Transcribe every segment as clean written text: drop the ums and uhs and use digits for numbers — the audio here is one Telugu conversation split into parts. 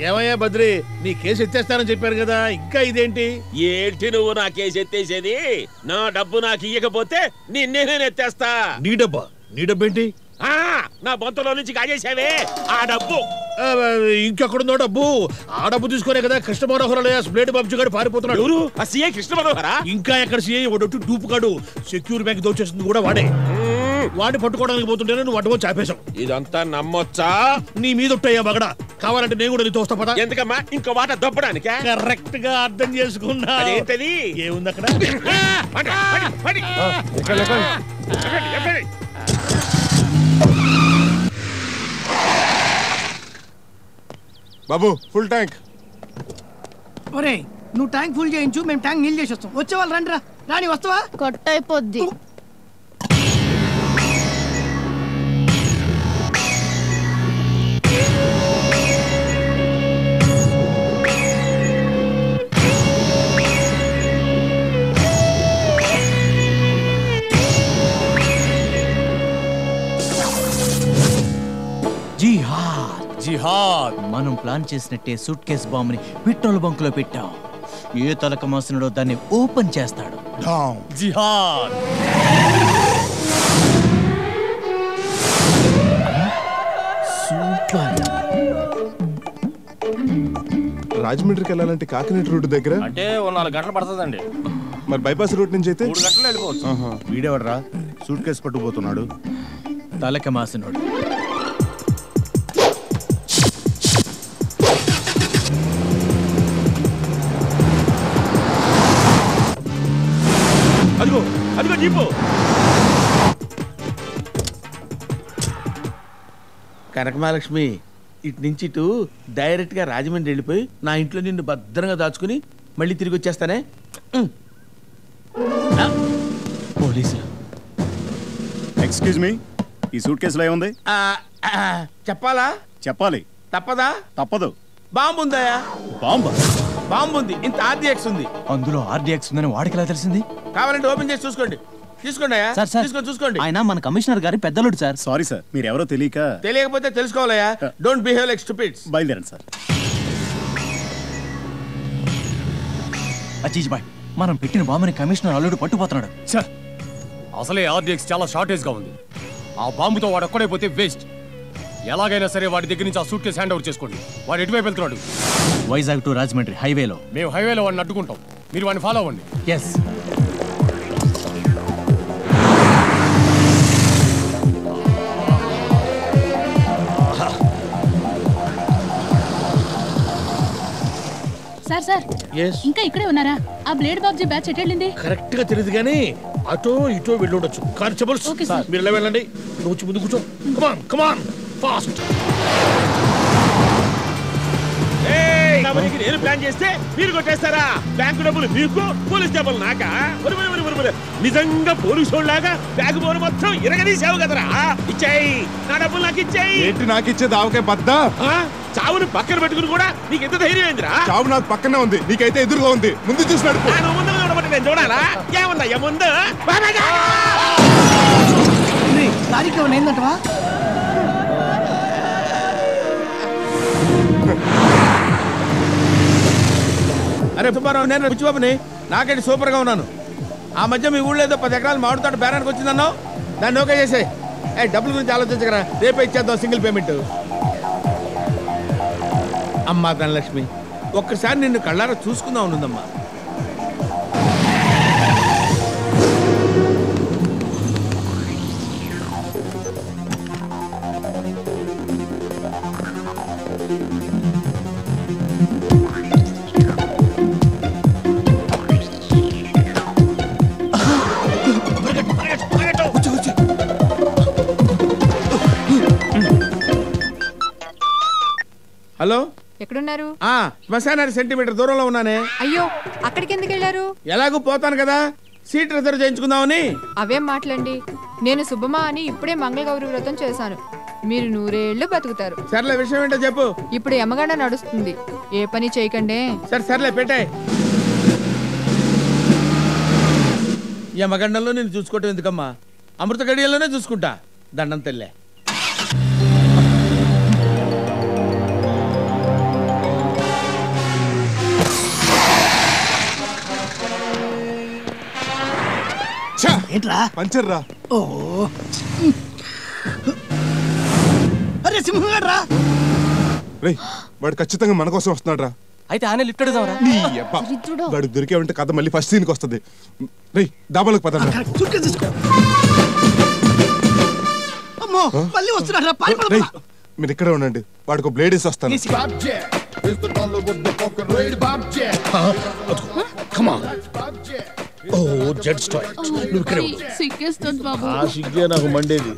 ఏమయ్యా బద్రి, నీ కేసు ఎత్తేస్తానని చెప్పారు కదా, ఇంకా ఇదేంటి? ఏంటి నువ్వు నా కేసు ఎత్తేసేది? నా డబ్బు నాకు ఇయ్యకపోతే నేను ఎత్తేస్తా. నీ డబ్బా? నీ డబ్బేంటి? నా బొంతలో నుంచి కాజేసావే ఆ డబ్బు. ఇంకెక్కడుందో డబ్బు? ఆ డబ్బు తీసుకునే కదా కృష్ణ మనోహర్ బ్లేడ్ బాబు గారు పారిపోతున్నాడు. ఎవరు? ఆ సీఐ కృష్ణ మనోహరా? ఇంకా ఎక్కడ సీఐ? ఒకటి డూపు కాడు, సెక్యూర్ బ్యాంక్ దోచేస్తుంది కూడా వాడే. వాడిని పట్టుకోవడానికి పోతుంటేనే నువ్వు అడ్డం చాపేశావు. ఇదంతా నమ్మొచ్చా? నీ మీద ఉంటాయా మగడా? కావాలంటే నేను కూడా నీతో వస్తా పదా. ఎందుకమ్మా? ఇంకో మాట దప్పడానికి. కరెక్ట్ గా అర్థం చేసుకున్నా. అదేంటది? ఏముంది అక్కడ? బాబు ఫుల్ ట్యాంక్. ఒరే నువ్వు ట్యాంక్ ఫుల్ చేయించు, మేము ట్యాంక్ నీళ్ళు చేసి వస్తాం. వచ్చేవాళ్ళు రండి రా. రాని వస్తావా? కట్ అయిపోద్ది. జిహాద్ మనం ప్లాన్ చేసినట్టే సూట్ కేస్ బాంబుని పెట్రోల్ బంక్ లో పెట్టాం. ఏ తలక మాసినడో దాన్ని ఓపెన్ చేస్తాడు. జిహాద్. సూపర్. రాజమండ్రికి వెళ్ళాలంటే కాకినాడ రూట్ దగ్గర అంటే 4 గంటలు పడుతుందండి. మరి బైపాస్ రూట్ నుంచి అయితే 3 గంటలు వెళ్ళిపోవచ్చు. వీడెవడరా సూట్ కేసు పట్టుకుపోతున్నాడు? తలక మాసినోడు. అదిగో అదిగో జీపు. కనకమహాలక్ష్మి, ఇటు నుంచి ఇటు డైరెక్ట్ గా రాజమండ్రి వెళ్ళిపోయి నా ఇంట్లో నిన్ను భద్రంగా దాచుకుని మళ్ళీ తిరిగి వచ్చేస్తానే. పోలీసులు. ఎక్స్క్యూజ్ మీ, ఈ సూట్ కేసులో ఏముంది? చెప్పాలా? చెప్పాలి. తప్పదా? తప్పదు. బాంబు ఉందాయా? బాంబా? బాంబు ఉంది. ఇంత ఆర్డిఎక్స్ ఉంది. అందులో ఆర్డిఎక్స్ ఉందని వాడికి ఎలా తెలిసింది? కావాలంటే ఓపెన్ చేసి చూసుకోండి. తీసుకోండి చూసుకోండి. ఆయన మన కమిషనర్ గారి పెద్దలుడు సార్. సారీ సార్, మీరు ఎవరో తెలియకపోతే తెలుసుకోవాలయ్యా. Don't behave like stupids. బయలుదేరండి సార్. అచీజ్ బాయ్, మనం పెట్టిన బాంబుని కమిషనర్ అల్లుడు పట్టుపోతున్నాడు. సార్ అసలే ఆర్డిఎక్స్ చాలా షార్టేజ్ గా ఉంది. ఆ బాంబుతో వాడు ఒక్కడైపోతే వేస్ట్. ఎలాగైనా సరే వాడి దగ్గర నుంచి ఆ సూట్ కేసు హ్యాండ్ ఓవర్ చేసుకోండి. వాడు ఎటువైపు వెళ్తున్నాడు? వైజాగ్ టు రాజమండ్రి హైవేలో. మేము హైవేలో వాడిని అడ్డుకుంటాం, మీరు వాడిని ఫాలో అవ్వండి. ఎస్. సార్ సార్ ఇంకా ఇక్కడే ఉన్నారా? ఆ బ్లేడ్ బాబ్జీ బ్యాచ్ ఎటు వెళ్ళింది? కరెక్ట్ గా తెలియదు కానీ అటో ఇటో వెళ్ళి ఉండొచ్చు. కానిస్టేబుల్స్ మీరు ఇలా వెళ్ళండి. నువ్వు వచ్చి ముందు కూర్చో. కమాన్ కమాన్ ఫాస్ట్. నేను ప్లాన్ చేస్తే మీరు కొట్టేస్తారా? బ్యాంకు డబ్బులు మీకు, పోలీస్ డబ్బులు నాకా? నిజంగా పోలీసు వాళ్ళలాగా బ్యాంకు బోను మొత్తం ఇరగదీసావు కదరా. ఇచ్చాయి నా డబ్బులు, నాకు ఇచ్చాయి. ఏంటి నాకు ఇచ్చేది? ఆవకాయ బద్దా? చావుని పక్కన పెట్టుకుని కూడా నీకు ఎంత ధైర్యం ఏందిరా? చావు నాకు పక్కనే ఉంది, నీకైతే ఎదురుగా ఉంది. ముందు చూసినాడు. ముందు చూడబట్టి నేను చూడాలా? ఏముందయ్యా ముందు? దానికి ఏమన్నా ఏందంటవా? అరే సుబ్బారావు, నేను పిచ్చిబాబుని. నాకేంటి సూపర్ గా ఉన్నాను. ఆ మధ్య మీ ఊళ్ళో ఏదో 10 ఎకరాలు మామిడి తోట బేరానికి వచ్చిందన్నావు. దాన్ని ఓకే చేసాయి. డబ్బుల గురించి ఆలోచించగరా? రేపే ఇచ్చేద్దాం సింగిల్ పేమెంట్. అమ్మా ధనలక్ష్మి, ఒక్కసారి నిన్ను కళ్ళారా చూసుకుందాం ఉందమ్మా. హలో, ఎక్కడున్నారు? శ్మశానానికి సెంటీమీటర్ దూరంలో ఉన్నానే. అయ్యో, అక్కడికి ఎందుకు వెళ్ళారు? ఎలాగూ పోతాను కదా, సీట్ రిజర్వ్ చేయించుకుందామని. అవేం మాట్లాడండి. నేను శుభమా అని ఇప్పుడే మంగళగౌరి వ్రతం చేశాను. మీరు 100 ఏళ్ళు బతుకుతారు. సర్లే, విషయం ఏంటో చెప్పు. ఇప్పుడు యమగండ నడుస్తుంది, ఏ పని చేయకండి. సర్లే పెట్టాయి. యమగండంలో నేను చూసుకోవటం ఎందుకమ్మా? అమృత గడియల్లోనే చూసుకుంటా. దండం తెల్లే. ఏంట్రా పంచర్ రా. ఓ అరే సింహం రా. రేయ్ వాడు ఖచ్చితంగా మన కోసం వస్తున్నాడు రా. అయితే ఆయన లిఫ్ట్ అడుగుదాంరా. వాడు దొరికే ఉంటే కథ మళ్ళీ ఫస్ట్ సీన్కి వస్తుంది. రేయ్ డాబాలకు పదండి. అమ్మో మళ్ళీ వస్తున్నాడు రా. మీరు ఇక్కడే ఉండండి, వాడికి బ్లేడ్ వేసి వస్తాను. ఓ జెడ్ స్టార్ నువ్వు ఇక్కడే ఉండు. సిగ్గేస్తుంది బాబు. ఆ సిగ్గే నాకు మండేది.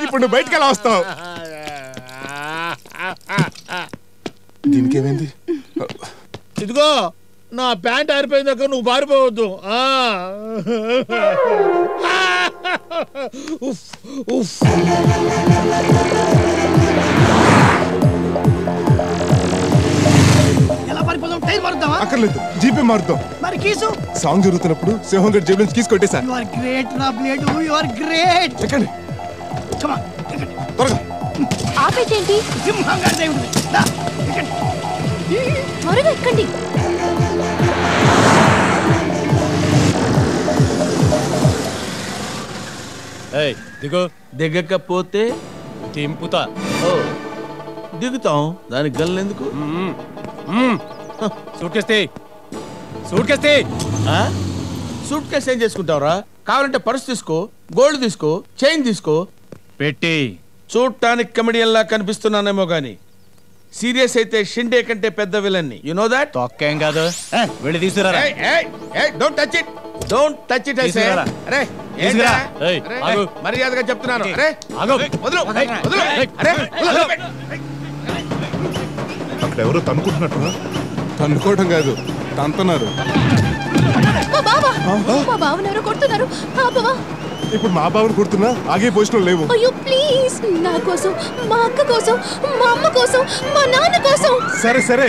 ఇప్పుడు నువ్వు బయటకు ఎలా వస్తావు? దీనికి ఏమైంది? ఇదిగో నా ప్యాంట్ ఆరిపోయిందాక నువ్వు పారిపోవద్దు. ఎలా పారిపోదాం? టైర్ మారుద్దామా? అక్కర్లేదు, జీపే మారుద్దాం. మరి కీసు సాంగ్ జరుగుతున్నప్పుడు సింహం గడి జేబులో నుంచి కీసు కొట్టేశా. యు ఆర్ గ్రేట్ రా బ్లేడ్, యు ఆర్ గ్రేట్. ఎక్కండి కమ్ ఆన్ ఎక్కండి త్వరగా. ఆపేటేంటి? సింహం గడి దేవుడు దా ఎక్కండి త్వరగా ఎక్కండి. ఏయ్ దిగు. దిగకపోతే దింపుతా. ఓ దిగుతాం, దానికి గల్లు ఎందుకు? సూట్ కేస్తే సూట్ కేస్తే సూట్ కేసు ఏం చేసుకుంటావురా? కావాలంటే పర్స్ తీసుకో, గోల్డ్ తీసుకో, చైన్ తీసుకో. పెట్టి చూడటానికి కమెడియన్ లా కనిపిస్తున్నానేమో గానీ సీరియస్ అయితే షిండే కంటే పెద్ద విలన్ని. You know that? తొక్కేం కాదు, వెళ్ళి తీసుకురా. Don't touch it, don't touch it. తీసుకురా. అరే తీసుకురా. ఏయ్, ఆగు. మర్యాదగా చెప్తున్నాను. అరే ఆగు. వదులు వదులు. అరే వదులు. అక్కడ ఎవరు తనుకుంటున్నట్టు? తనుకోవడం కాదు, తంతున్నారు. మా బావనారు కొడుతున్నారు. ఆపవా. ఇప్పుడు మా బాబుని కుడుతున్నా ఆగే పొజిషన్ లేవు. అయ్యో ప్లీజ్, నా కోసం, మా అక్క కోసం, మా అమ్మ కోసం, మా నాన్న కోసం. సరే సరే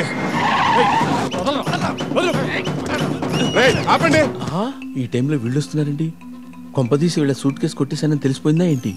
రేయ్ ఆపండి. ఈ టైంలో వీళ్ళు వస్తున్నారండి. కొంపదీసి వీళ్ళ సూట్ కేసు కొట్టేసానని తెలిసిపోయిందా ఏంటి?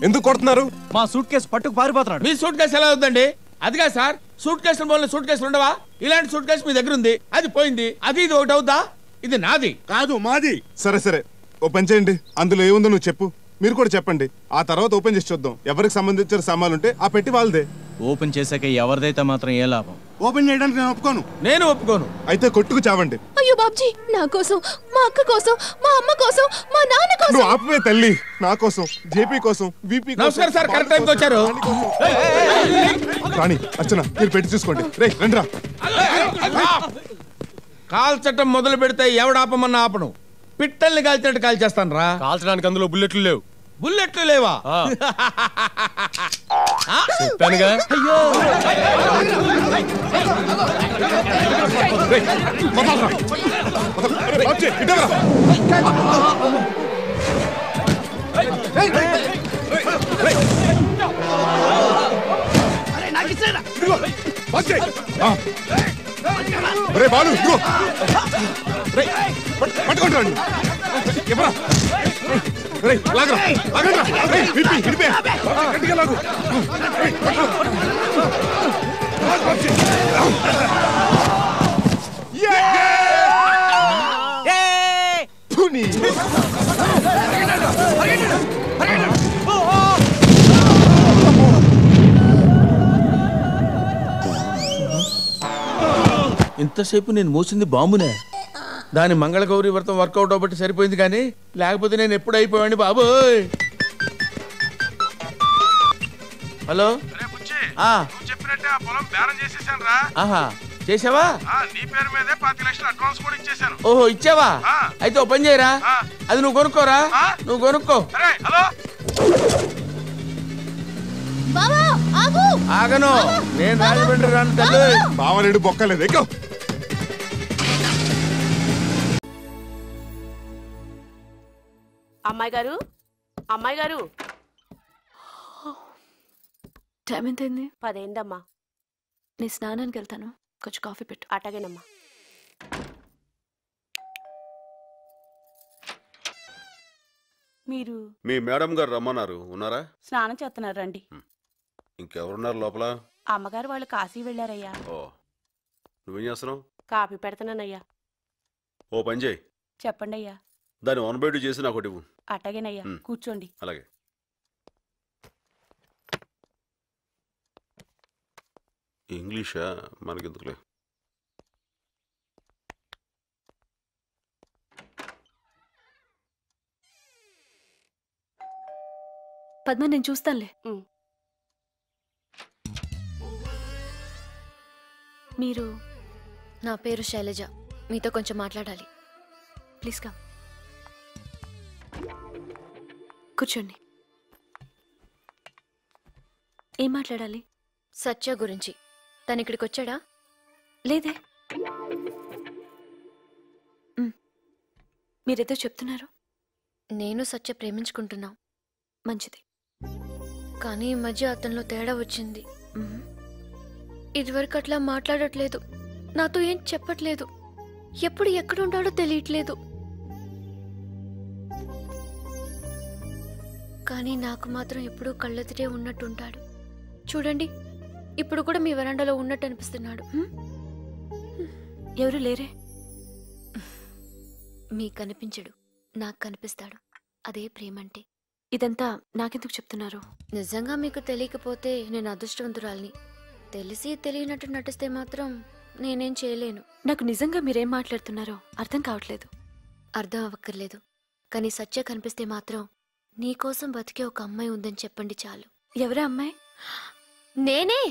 ఎందుకు కొడుతున్నారు? మా సూట్ కేసు పట్టుకు పారిపోతున్నాడు. మీ సూట్ కేసు ఎలా అవుతుందండి? అదిగా సార్, సూట్ కేసులు పోలిన సూట్ కేసులు ఉండవా? ఇలాంటి సూట్ కేసు మీ దగ్గర ఉంది, అది పోయింది. అది ఇది ఒకటి అవుద్దా? ఇది నాది కాదు, మాది. సరే సరే ఓ పని చేయండి, అందులో ఏముందో నువ్వు చెప్పు, మీరు కూడా చెప్పండి. ఆ తర్వాత ఓపెన్ చేసి చూద్దాం. ఎవరికి సంబంధించిన సామాన్లు ఉంటే ఆ పెట్టి వాళ్ళదే. ఓపెన్ చేశాక ఎవరిదైతే మాత్రం ఏ లాభం? ఓపెన్ చేయడానికి నేను ఒప్పుకోను. నేను ఒప్పుకోను. అయితే కొట్టుకు చావండి. అయ్యో బాబ్జీ, నా కోసం, మా అక్క కోసం, మా అమ్మ కోసం, మా నాన్న కోసం. నువ్వు ఆపవే తల్లి, నా కోసం, జేపీ కోసం, వీపీ కోసం. నమస్కారం సార్, కరెక్ట్ టైంకి వచ్చారు. రాణి అర్చన మీరు పెట్టి చూసుకోండి. రే రండిరా. కాల్చటం మొదలు పెడితే ఎవడాపమన్నా ఆపను. పిట్టల్ని కాల్చినట్టు కాల్చేస్తాను రా. కాల్చడానికి అందులో బుల్లెట్లు లేవు. బుల్లెట్లు లేవా? చెప్పానుగా. రే బాలు ఇదిగో. పట్టుకుంటా ఎవరా? లాగరా లాగరా. విప్పి విడిపే గట్టిగా లాగు. ఇంతసేపు నేను మోసింది బాంబునే. దాని మంగళగౌరి వ్రతం వర్కౌట్ అవ్వబట్టి సరిపోయింది, కానీ లేకపోతే నేను ఎప్పుడు అయిపోయాను బాబోయ్. హలో, చెప్పినట్టే ఆ పొలం బేరం చేసేసాను రా. ఆహా చేసావా? నీ పేరు మీదే 5 లక్షలు అడ్వాన్స్ కూడా ఇచ్చేసాను. ఓహో ఇచ్చావా? అయితే ఓ పని చేయరా, అది నువ్వు కొనుక్కోరా. నువ్వు కొనుక్కో. హలో బావా ఆగు. ఆగను, నేను రాజమండ్రి రాను తల్లి. బావలేడు బొక్కలేదు. ఎక్కు. అమ్మాయి గారు, అమ్మాయి గారు. టైం ఎంతైంది? 10 అయిందమ్మా. నేను స్నానానికి వెళ్తాను, కొంచెం కాఫీ పెట్టు. అటగేనమ్మా. మీరు మీ మేడం గారు రమ్మన్నారు, ఉన్నారా? స్నానం చేస్తున్నారు రండి. ఇంకెవరున్నారు లోపల? అమ్మగారు వాళ్ళు కాశీ వెళ్ళారయ్యా. ఓ, నువ్వేం చేస్తున్నావు? కాఫీ పెడతానయ్యా. ఓ పని చేయి. చెప్పండి అయ్యా. దాన్ని 1/2 చేసి నాకు ఒకటి ఇవ్వు. అట్టగేనయ్యా, కూర్చోండి. అలాగే. ఇంగ్లీషా? మనకెందుకులే. పద్మ, నేను చూస్తానులే. మీరు? నా పేరు శైలజ. మీతో కొంచెం మాట్లాడాలి. Please come. కూర్చోండి. ఏం మాట్లాడాలి? సత్య గురించి. తను ఇక్కడికి వచ్చాడా? లేదే. మీరేదో చెప్తున్నారు. నేను సత్య ప్రేమించుకుంటున్నాం. మంచిది. కానీ ఈ మధ్య అతనిలో తేడా వచ్చింది. ఇదివరకు అట్లా మాట్లాడట్లేదు, నాతో ఏం చెప్పట్లేదు, ఎప్పుడు ఎక్కడుంటాడో తెలియట్లేదు. కానీ నాకు మాత్రం ఎప్పుడూ కళ్ళెదిరే ఉన్నట్టుంటాడు. చూడండి, ఇప్పుడు కూడా మీ వరండాలో ఉన్నట్టు అనిపిస్తున్నాడు. ఎవరు లేరే? మీకు కనిపించడు, నాకు కనిపిస్తాడు. అదే ప్రేమంటే. ఇదంతా నాకెందుకు చెప్తున్నారు? నిజంగా మీకు తెలియకపోతే నేను అదృష్టవంతురాల్ని. తెలిసి తెలియనట్టు నటిస్తే మాత్రం నేనేం చేయలేను. నాకు నిజంగా మీరేం మాట్లాడుతున్నారో అర్థం కావట్లేదు. అర్థం అవ్వక్కర్లేదు, కానీ సత్య కనిపిస్తే మాత్రం నీకోసం బతికే ఒక అమ్మాయి ఉందని చెప్పండి చాలు. ఎవరా అమ్మాయి? నేనే.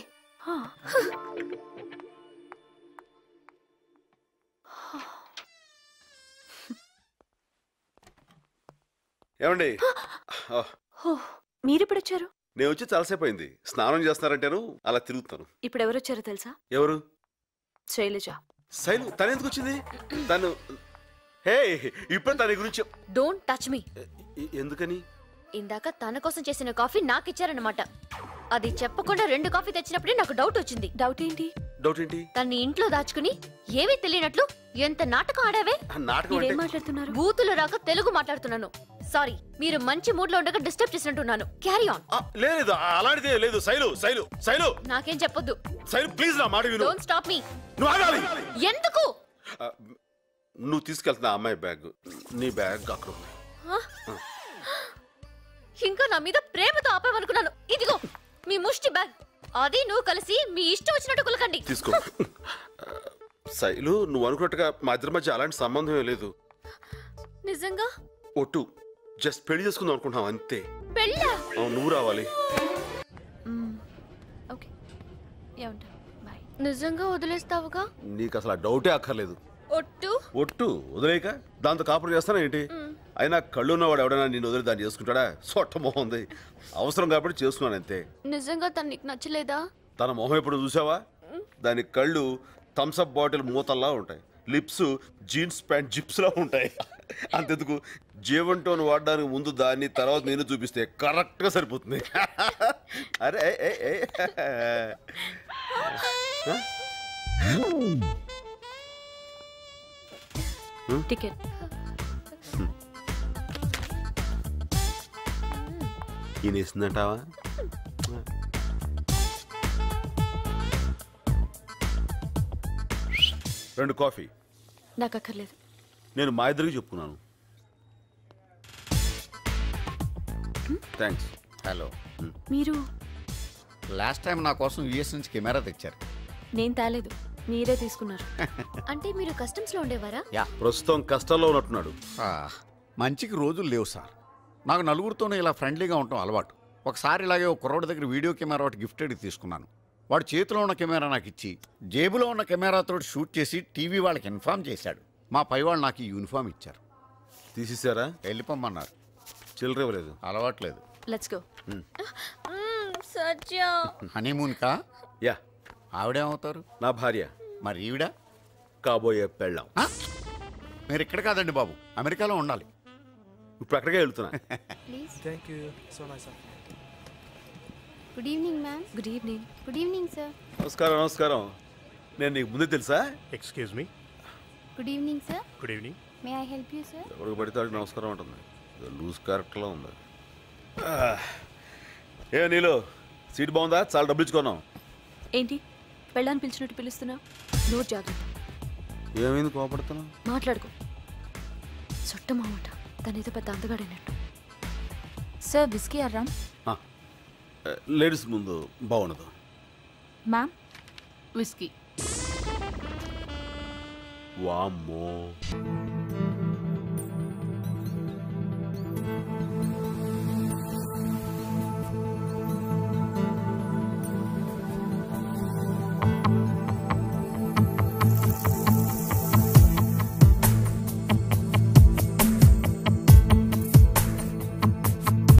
ఏమండి, మీరెప్పుడు వచ్చారు? నేను వచ్చి చాలాసేపు అయింది. స్నానం చేస్తున్నారంటేను అలా తిరుగుతాను. ఇప్పుడు ఎవరు వచ్చారో తెలుసా? ఎవరు? శైలజ. శైలు? తను ఎందుకు వచ్చింది? తను హే ఇప్పుడు తన గురించి. Don't touch me. ఎందుకని? ఇందాక తన కోసం చేసిన కాఫీ నాకు ఇచ్చారన్నమాట. అది చెప్పకుండా 2 కాఫీ తెచ్చినప్పుడే నాకు డౌట్ వచ్చింది. డౌట్ ఏంటి? డౌట్ ఏంటి? తన్ని ఇంట్లో దాచుకుని ఏమీ తెలియనట్లు ఎంత నాటకం ఆడావే. మీరేం మాట్లాడుతున్నారు? బూతులు రాక తెలుగు మాట్లాడుతున్నాను. సారీ, మీరు మంచి మూడ్ లో ఉండగా డిస్టర్బ్ చేసినట్టున్నాను. Carry on. లేదు, అలాంటిదే లేదు. శైలు శైలు శైలు నాకేం చెప్పొద్దు. శైలు ప్లీజ్ నా మాట విను. Don't stop me. నువ్వు ఆగాలి. ఎందుకు? నువ్వు తీసుకెళ్తున్నా అమ్మాయి బ్యాగ్. నీ బ్యాగ్ అక్కడ ఉంది. ఇంకా నా మీద ప్రేమతో ఆపామనుకున్నాను. ఇదిగో మీ ముష్టి బ్యాగ్. అది నువ్వు కలిసి మీ ఇష్టం వచ్చినట్టు కులకండి. తీసుకో. శైలు, నువ్వు అనుకున్నట్టుగా మా ఇద్దరి మధ్య అలాంటి సంబంధం లేదు. నిజంగా? ఒట్టు. జస్ట్ పెళ్లి చేసుకుందాం అనుకుంటున్నాం అంతే. పెళ్ళా? నువ్వు రావాలి. ఓకే, ఏమంటారు? బాయ్. నిజంగా వదిలేస్తావుగా? నీకు అసలు డౌటే అక్కర్లేదు. ఒట్టు? ఒట్టు వదిలేక దాంతో కాపురం చేస్తానా ఏంటి? అయినా కళ్ళు ఉన్నవాడు ఎవడైనా నేను వదిలి దాన్ని చేసుకుంటాడా? సొట్ట మొహం ఉంది. అవసరం కాబట్టి చేసుకున్నాను అంతే. నిజంగా తను నీకు నచ్చలేదా? తన మొహం ఎప్పుడు చూసావా? దాని కళ్ళు థమ్స్అప్ బాటిల్ మూతల్లా ఉంటాయి, లిప్స్ జీన్స్ ప్యాంట్ జిప్స్ లా ఉంటాయి. అంతెందుకు, జీవన్ టోన్ వాడడానికి ముందు దాన్ని, తర్వాత నేను చూపిస్తే కరెక్ట్ గా సరిపోతుంది. అరే టికెట్. ఈయన ఇస్తుందంటావా? రెండు కాఫీ. నాకు అక్కర్లేదు. నేను మా ఇద్దరికి చెప్పుకున్నాను. థ్యాంక్స్. హలో. మీరు లాస్ట్ టైం నా కోసం యూఎస్ నుంచి కెమెరా తెచ్చారు. నేను తేలేదు, మీరే తీసుకున్నారు. అంటే మీరు కస్టమ్స్ లో ఉండేవారా? యా, ప్రస్తుతం కష్టాల్లో ఉన్నట్టున్నాడు. మంచికి రోజులు లేవు సార్. నాకు నలుగురితోనే ఇలా ఫ్రెండ్లీగా ఉండటం అలవాటు. ఒకసారి ఇలాగే ఒక కుర్రోడి దగ్గర వీడియో కెమెరా ఒకటి గిఫ్టెడ్ తీసుకున్నాను. వాడు చేతిలో ఉన్న కెమెరా నాకు ఇచ్చి జేబులో ఉన్న కెమెరాతో షూట్ చేసి టీవీ వాళ్ళకి ఇన్ఫార్మ్ చేశాడు. మా పై వాళ్ళు నాకు ఈ యూనిఫామ్ ఇచ్చారు. తీసేశారా? వెళ్ళిపోమన్నారు. చిల్లర ఇవ్వలేదు. అలవాట్లేదు. Let's go. సత్య. హనీమూన్ కా? యా. ఆవిడేమవుతారు? నా భార్య. మరి ఈవిడ? కాబోయే పెళ్ళాం. మీరు ఇక్కడ కాదండి బాబు, అమెరికాలో ఉండాలి. ఇప్పుడు అక్కడికే వెళ్తున్నా. Thank you. So nice. Good evening ma'am. Good evening. Good evening sir. నమస్కారం. నమస్కారం. నేను నీకు ముందే తెలుసా? Excuse me. Good evening sir. Good evening. May I help you sir? ఎవరికి పడితే వాడికి నమస్కారం ఉంటుంది. లూజ్ క్యారెక్టర్లో ఉంది. ఏ నీలో సీట్ బాగుందా? చాలా డబ్బులు ఇచ్చుకున్నాం. ఏంటి పెళ్ళాన్ని పిలిచినట్టు పిలుస్తున్నావు? నోరు జాగ్రత్త. ఏమైంది కోపడుతున్నావు? మాట్లాడుకో. చుట్ట మామట తనేదో పెద్ద అందగాడైనట్టు. సార్ విస్కీ అర్రామ్. లేడీస్ ముందు బాగుండదు. Ma'am whisky. వామ్మో